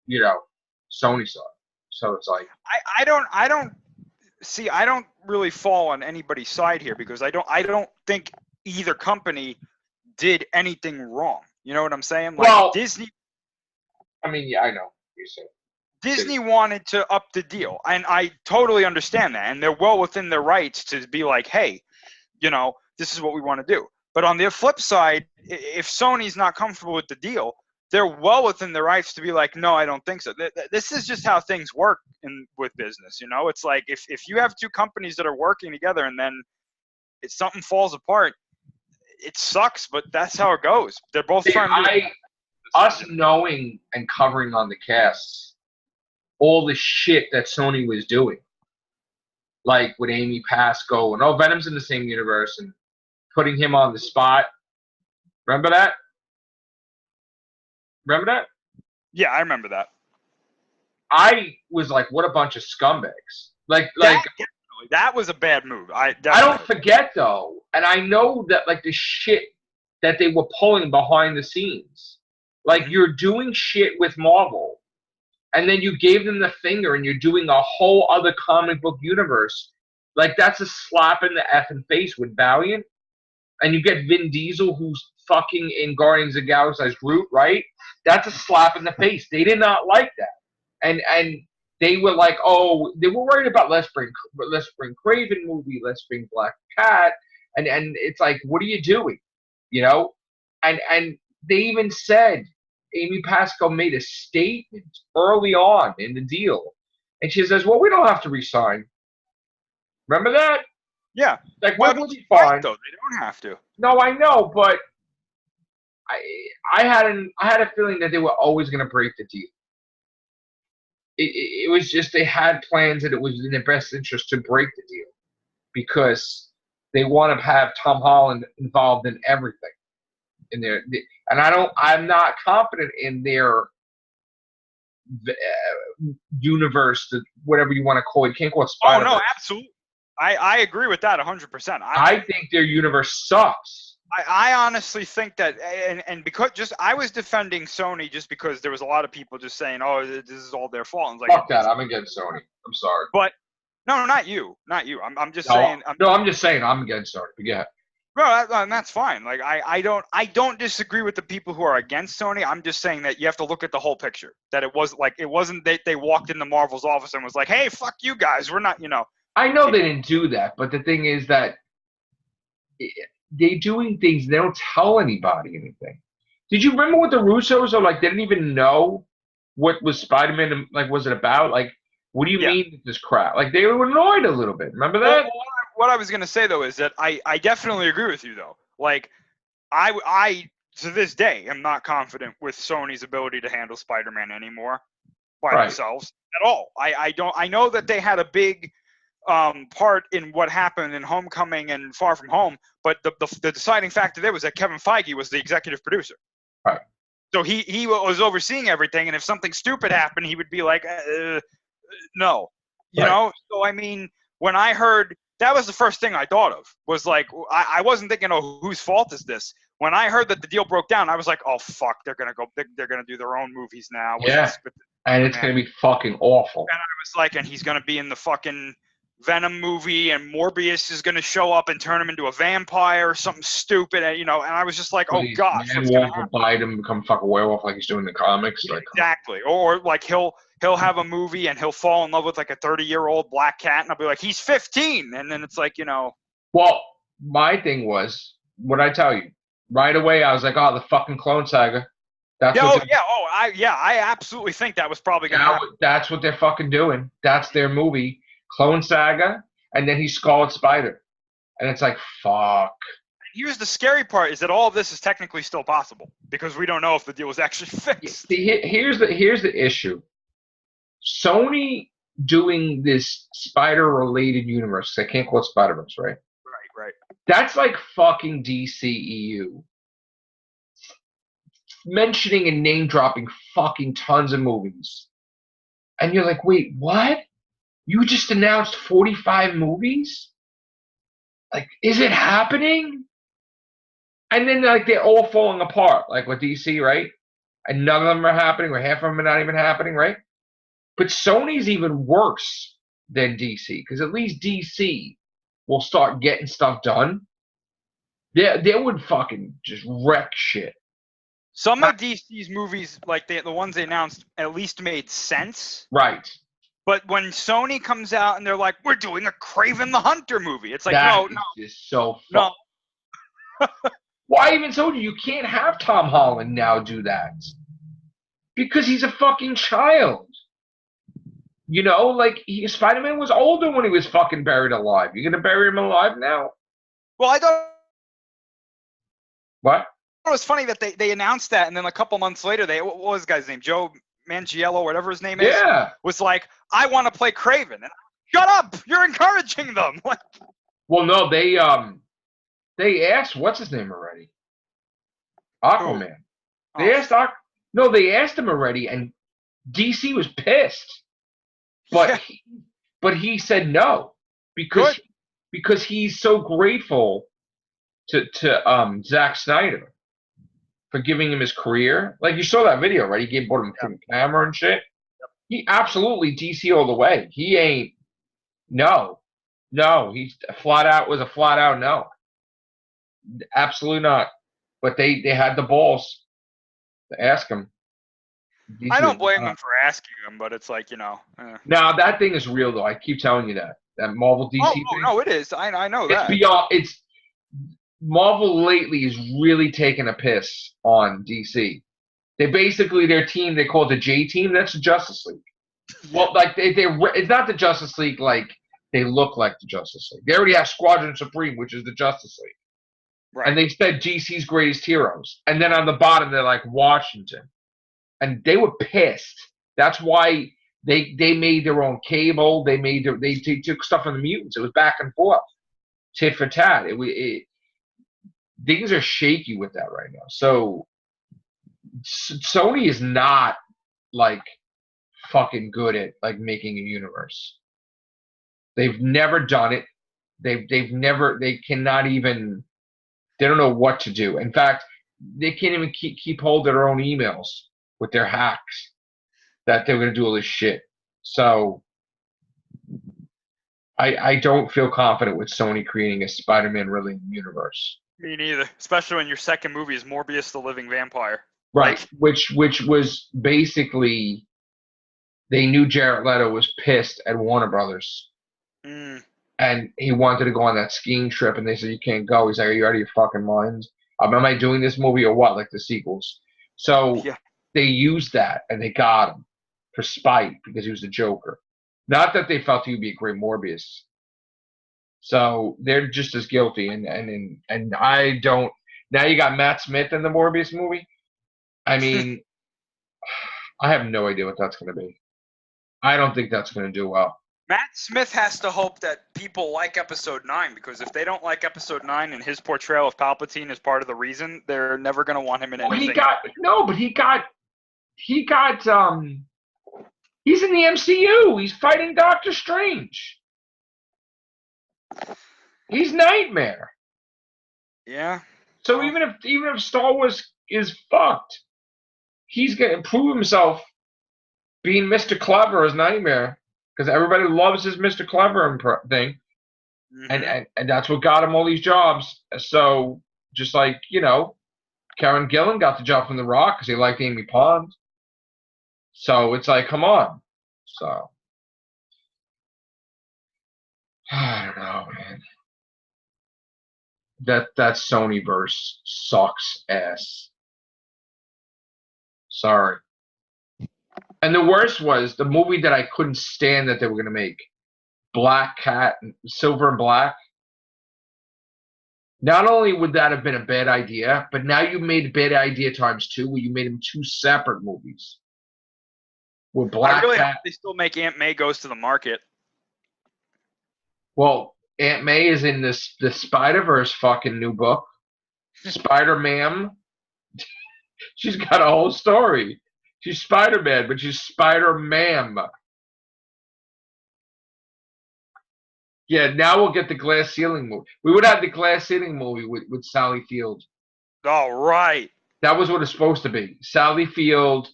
A: Sony's side. So it's like
B: I don't really fall on anybody's side here because I don't think either company did anything wrong. You know what I'm saying? Like
A: well,
B: Disney
A: I mean, yeah, I know. You said
B: Disney wanted to up the deal, and I totally understand that, and they're well within their rights to be like, hey, this is what we want to do. But on the flip side, if Sony's not comfortable with the deal, they're well within their rights to be like, no, I don't think so. This is just how things work with business. It's like if you have two companies that are working together and then something falls apart, it sucks, but that's how it goes. They're both trying to do
A: us knowing and covering on the casts all the shit that Sony was doing, like with Amy Pascal and Venom's in the same universe and putting him on the spot. Remember that? Remember that?
B: Yeah, I remember that.
A: I was like, what a bunch of scumbags.
B: That was a bad move. I
A: don't forget though, and I know that like the shit that they were pulling behind the scenes. Like you're doing shit with Marvel, and then you gave them the finger, and you're doing a whole other comic book universe. Like that's a slap in the effing face with Valiant, and you get Vin Diesel, who's fucking in Guardians of the Galaxy as Groot, right? That's a slap in the face. They did not like that, and they were like, oh, they were worried about let's bring Craven movie, let's bring Black Cat, and it's like, what are you doing, And they even said Amy Pascal made a statement early on in the deal, and she says, well, we don't have to resign. Remember that?
B: Yeah.
A: Like, we'll be fine.
B: Though they don't have to.
A: No, I know, but I had a feeling that they were always going to break the deal. It was just they had plans and it was in their best interest to break the deal because they want to have Tom Holland involved in everything. I'm not confident in their universe, whatever you want to call it. You can't call it Spider-Verse.
B: Oh no, absolutely. I agree with that 100%.
A: I think their universe sucks.
B: I honestly think that, and because I was defending Sony just because there was a lot of people just saying, oh, this is all their fault. And like,
A: fuck that. I'm against Sony. I'm sorry.
B: But no, not you. I'm just saying.
A: I'm just saying I'm against Sony. But yeah.
B: Bro, that's fine. Like I don't disagree with the people who are against Sony. I'm just saying that you have to look at the whole picture. That it wasn't that they walked into Marvel's office and was like, hey, fuck you guys. We're not,
A: I know they didn't do that, but the thing is that they're doing things, they don't tell anybody anything. Did you remember what the Russos are like? They didn't even know what was Spider-Man, like, was it about? Like, what do you mean this crap? Like, they were annoyed a little bit. Remember that?
B: Well, what I was going to say, though, is that I definitely agree with you, though. Like, I to this day am not confident with Sony's ability to handle Spider-Man anymore by themselves at all. I know that they had a big part in what happened in Homecoming and Far From Home, but the deciding factor there was that Kevin Feige was the executive producer.
A: Right.
B: So he was overseeing everything, and if something stupid happened, he would be like, no. You know? So, I mean, when I heard, that was the first thing I thought of, was like, I wasn't thinking, oh, whose fault is this? When I heard that the deal broke down, I was like, oh, fuck, they're going to do their own movies now.
A: Yeah, and it's going to be fucking awful.
B: And I was like, and he's going to be in the fucking Venom movie, and Morbius is going to show up and turn him into a vampire or something stupid, and and I was just like, oh god,
A: Man will bite him and become fucking werewolf like he's doing in the comics.
B: Yeah, like, exactly. Or like he'll have a movie and he'll fall in love with like a 30-year-old black cat, and I'll be like, he's 15, and then it's like,
A: Well, my thing was, what I tell you right away, I was like, oh, the fucking Clone Saga.
B: I absolutely think that was probably going to happen.
A: That's what they're fucking doing. That's their movie. Clone Saga, and then he's Scarlet Spider. And it's like, fuck.
B: And here's the scary part, is that all of this is technically still possible, because we don't know if the deal was actually fixed.
A: Here's the issue. Sony doing this spider-related universe, I can't call it Spider-Verse, right?
B: Right.
A: That's like fucking DCEU. Mentioning and name-dropping fucking tons of movies. And you're like, wait, what? You just announced 45 movies? Like, is it happening? And then, like, they're all falling apart, like with DC, right? And none of them are happening, or half of them are not even happening, right? But Sony's even worse than DC, because at least DC will start getting stuff done. They would fucking just wreck shit.
B: Some of DC's movies, like the ones they announced, at least made sense.
A: Right.
B: But when Sony comes out and they're like, "We're doing a Kraven the Hunter movie," it's like,
A: that
B: no,
A: is so
B: no.
A: Why even told you can't have Tom Holland now do that? Because he's a fucking child. You know, like Spider-Man was older when he was fucking buried alive. You're gonna bury him alive now?
B: Well, I thought
A: What?
B: it was funny that they announced that, and then a couple months later, what was the guy's name? Joe Manganiello, whatever his name is, was like, "I want to play Kraven." And shut up! You're encouraging them.
A: Well, no, they asked what's his name already. Aquaman.
B: Who?
A: They asked they asked him already, and DC was pissed. But he said no because he's so grateful to Zack Snyder for giving him his career. Like you saw that video, right? He bought him a camera and shit. Yep. He absolutely DC all the way. He ain't no. He's a flat out no. Absolutely not. But they had the balls to ask him. DC
B: I don't blame him for asking him, but it's like,
A: Now that thing is real though. I keep telling you that Marvel DC thing.
B: Oh, no, it is. I know that.
A: It's Marvel lately is really taking a piss on DC. They basically their team they call it the J team. That's the Justice League. Well, like it's not the Justice League like they look like the Justice League. They already have Squadron Supreme, which is the Justice League. Right. And they said DC's greatest heroes. And then on the bottom they're like Washington. And they were pissed. That's why they made their own cable. They took stuff from the mutants. It was back and forth, tit for tat. Things are shaky with that right now. So Sony is not like fucking good at like making a universe. They've never done it. They cannot even. They don't know what to do. In fact, they can't even keep hold of their own emails with their hacks that they're going to do all this shit. So I don't feel confident with Sony creating a Spider-Man really universe.
B: Me neither, especially when your second movie is Morbius the Living Vampire.
A: Right, which was basically they knew Jared Leto was pissed at Warner Brothers. And he wanted to go on that skiing trip, and they said, you can't go. He's like, are you out of your fucking mind? Am I doing this movie or what? Like the sequels. So they used that, and they got him for spite because he was the Joker. Not that they felt he would be a great Morbius. So they're just as guilty. And I don't. Now you got Matt Smith in the Morbius movie. I mean, I have no idea what that's going to be. I don't think that's going to do well.
B: Matt Smith has to hope that people like Episode 9, because if they don't like Episode 9 and his portrayal of Palpatine is part of the reason, they're never going to want him in anything.
A: He's in the MCU. He's fighting Doctor Strange. He's Nightmare.
B: Yeah.
A: So even if Star Wars is fucked, he's going to prove himself being Mr. Clever as Nightmare. Because everybody loves his Mr. Clever thing. And that's what got him all these jobs. So, just like, Karen Gillan got the job from The Rock because he liked Amy Pond. So, it's like, come on. So, I don't know, man. That Sonyverse sucks ass. Sorry. And the worst was the movie that I couldn't stand that they were going to make. Black Cat, Silver and Black. Not only would that have been a bad idea, but now you made a bad idea times two, where you made them two separate movies. With Black
B: Cat.
A: Hope
B: they still make Aunt May Goes to the Market.
A: Well, Aunt May is in the Spider-Verse fucking new book. Spider-Man. She's got a whole story. She's Spider-Man, but she's Spider-Man. Yeah, now we'll get the Glass Ceiling movie. We would have the Glass Ceiling movie with Sally Field.
B: All right.
A: That was what it's supposed to be. Sally Field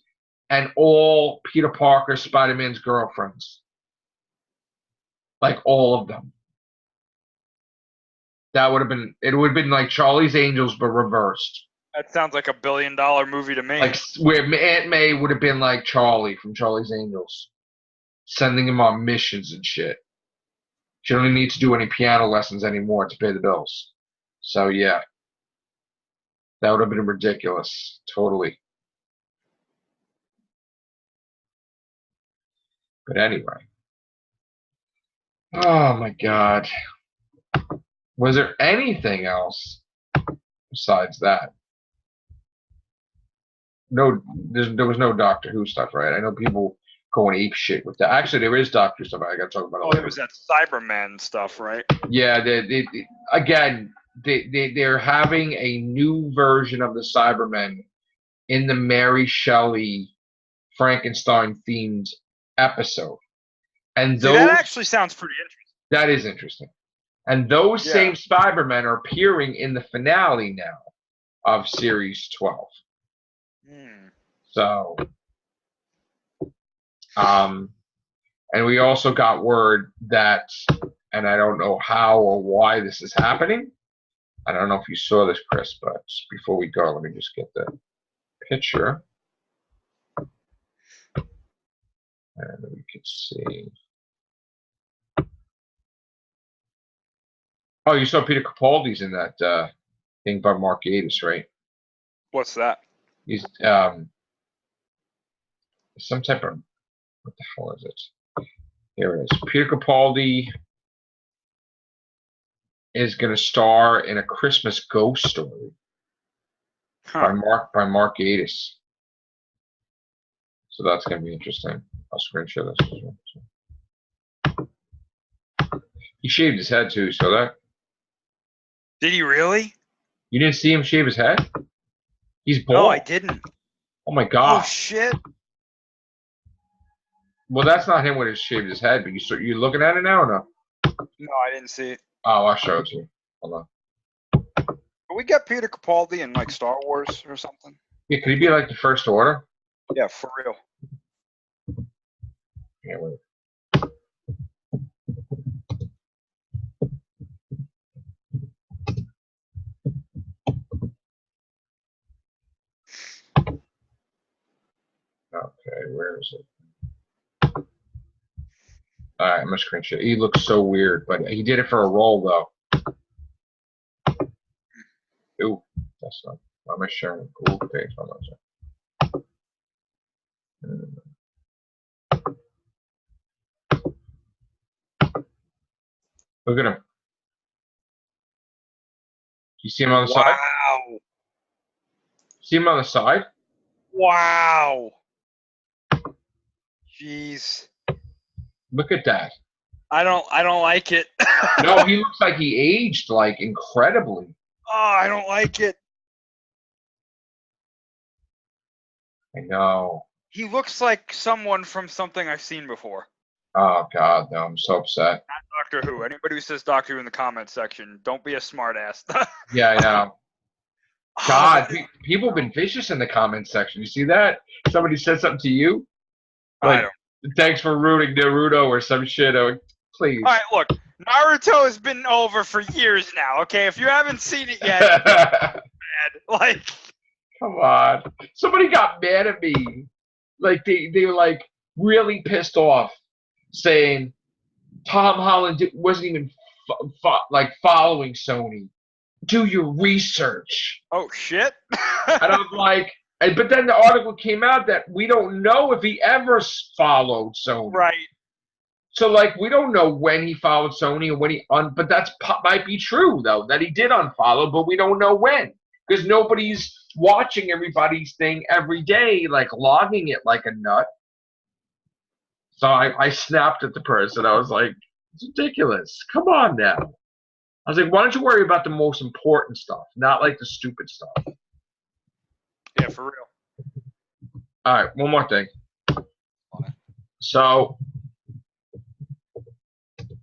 A: and all Peter Parker, Spider-Man's girlfriends. Like all of them. That would have been, it would have been like Charlie's Angels, but reversed.
B: That sounds like $1 billion movie to me.
A: Like where Aunt May would have been like Charlie from Charlie's Angels, sending him on missions and shit. She don't even need to do any piano lessons anymore to pay the bills. So yeah, that would have been ridiculous. Totally. But anyway. Oh my God. Was there anything else besides that? No, there was no Doctor Who stuff, right? I know people going ape shit with that. Actually, there is Doctor Who stuff. I got to talk about it later.
B: There was that Cyberman stuff, right?
A: Yeah, they're having a new version of the Cybermen in the Mary Shelley Frankenstein themed episode. And
B: that actually sounds pretty interesting.
A: That is interesting. And those same Cybermen are appearing in the finale now of Series 12. So, and we also got word that, and I don't know how or why this is happening. I don't know if you saw this, Chris, but before we go, let me just get the picture. And we can see. Oh, you saw Peter Capaldi's in that thing by Mark Gatiss, right?
B: What's that?
A: He's some type of, what the hell is it? Here it is. Peter Capaldi is going to star in a Christmas ghost story by Mark Gatiss. So that's going to be interesting. I'll screen share this. He shaved his head too. So that.
B: Did he really?
A: You didn't see him shave his head? He's bald.
B: No, I didn't.
A: Oh my God.
B: Oh shit.
A: Well, that's not him when he shaved his head, but you looking at it now or no?
B: No, I didn't see it.
A: Oh, I'll show it to you. Hold on.
B: Can we get Peter Capaldi in like Star Wars or something?
A: Yeah, could he be like the First Order?
B: Yeah, for real.
A: Yeah, wait. Okay, where is it? Alright, I'm gonna screen share. He looks so weird, but he did it for a role though. Ooh, that's not. I'm gonna share a Google page. Hold on a second. Look at him. You see him on the side?
B: Wow.
A: See him on the side?
B: Wow. Jeez.
A: Look at that.
B: I don't like it.
A: No, he looks like he aged like incredibly.
B: Oh, I don't like it.
A: I know.
B: He looks like someone from something I've seen before.
A: Oh God, no! I'm so upset.
B: Not Doctor Who. Anybody who says Doctor Who in the comments section, don't be a smartass.
A: Yeah, I know. God, people have been vicious in the comments section. You see that? Somebody said something to you? Like, thanks for rooting Naruto or some shit. Or, please.
B: All right, look. Naruto has been over for years now, okay? If you haven't seen it yet, bad. Like,
A: come on. Somebody got mad at me. Like, they were, like, really pissed off, saying Tom Holland wasn't even, following Sony. Do your research.
B: Oh, shit.
A: And I'm like, but then the article came out that we don't know if he ever followed Sony.
B: Right.
A: So, like, we don't know when he followed Sony and when he but that's might be true though, that he did unfollow, but we don't know when because nobody's watching everybody's thing every day, like logging it like a nut. So I snapped at the person. I was like, it's ridiculous. Come on now. I was like, why don't you worry about the most important stuff, not like the stupid stuff.
B: Yeah, for real.
A: All right, one more thing. So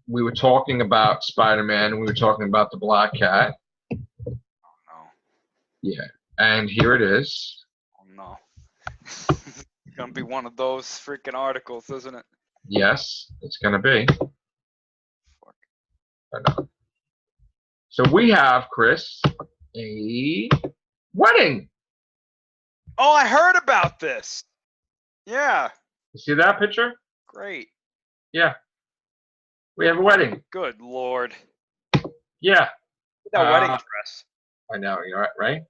A: we were talking about Spider-Man, and we were talking about the Black Cat.
B: Oh, no.
A: Yeah, and here it is.
B: Oh, no. It's going to be one of those freaking articles, isn't it?
A: Yes, it's going to be.
B: Fuck.
A: I know. So we have, Chris, a Wedding.
B: Oh, I heard about this. Yeah.
A: You see that picture?
B: Great.
A: Yeah. We have a wedding.
B: Good Lord.
A: Yeah.
B: That wedding dress.
A: I know, you're right?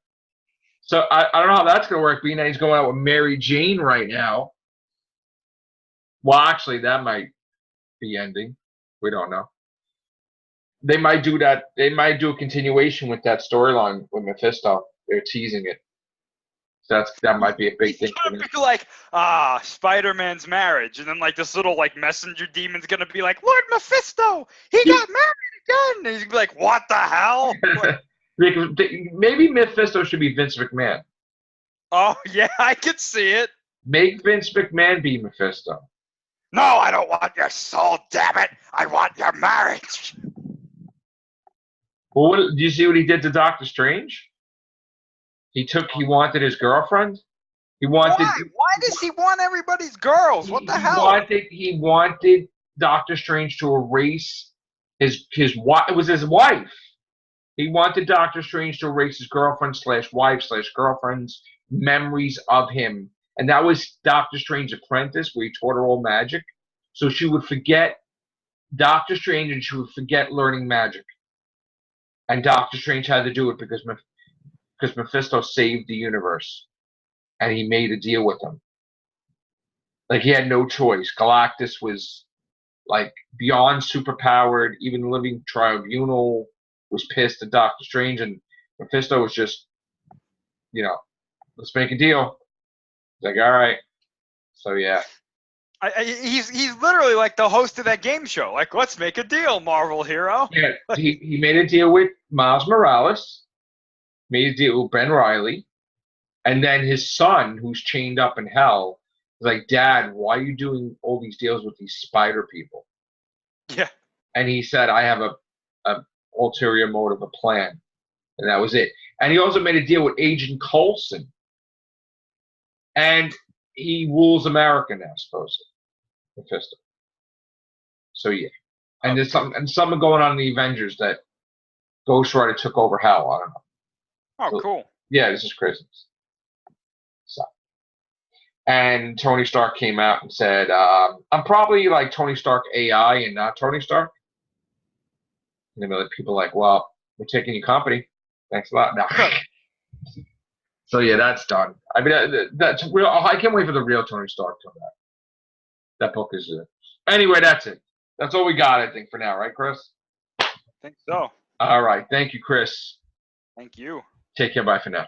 A: So I don't know how that's going to work, being that he's going out with Mary Jane right now. Well, actually, that might be ending. We don't know. They might do that. They might do a continuation with that storyline with Mephisto. They're teasing it. So that might be a big thing.
B: It's gonna be like, Spider-Man's marriage, and then like this little like messenger demon's gonna be like, Lord Mephisto, he got married again, and he's gonna be like, what the hell?
A: Maybe Mephisto should be Vince McMahon.
B: Oh yeah, I could see it.
A: Make Vince McMahon be Mephisto.
B: No, I don't want your soul, damn it! I want your marriage.
A: Well, do you see what he did to Doctor Strange? He wanted his girlfriend. Why?
B: Why does he want everybody's girls? What the hell?
A: He wanted Doctor Strange to erase his wife. It was his wife. He wanted Doctor Strange to erase his girlfriend/wife/girlfriend's memories of him. And that was Doctor Strange's apprentice, where he taught her all magic. So she would forget Doctor Strange and she would forget learning magic. And Doctor Strange had to do it because Mephisto saved the universe. And he made a deal with him. Like, he had no choice. Galactus was, like, beyond superpowered. Even the Living Tribunal was pissed at Doctor Strange. And Mephisto was just, let's make a deal. Like, all right. So, yeah.
B: He's literally like the host of that game show. Like, let's make a deal, Marvel hero.
A: Yeah, he made a deal with Miles Morales, made a deal with Ben Reilly, and then his son, who's chained up in hell, is like, Dad, why are you doing all these deals with these spider people?
B: Yeah.
A: And he said, I have a ulterior motive, a plan. And that was it. And he also made a deal with Agent Coulson. And he rules America now, supposedly. Mephisto. So yeah. And there's something going on in the Avengers that Ghost Rider took over hell. I don't know.
B: Oh,
A: So,
B: cool.
A: Yeah, this is Christmas. So, and Tony Stark came out and said, I'm probably like Tony Stark AI and not Tony Stark. And then people are like, well, we're taking your company. Thanks a lot. No. So yeah, that's done. I mean, that's real. I can't wait for the real Tony Stark to come back. That book is it. Anyway, that's it. That's all we got, I think, for now, right, Chris?
B: I think so.
A: All right. Thank you, Chris.
B: Thank you.
A: Take care. Bye for now.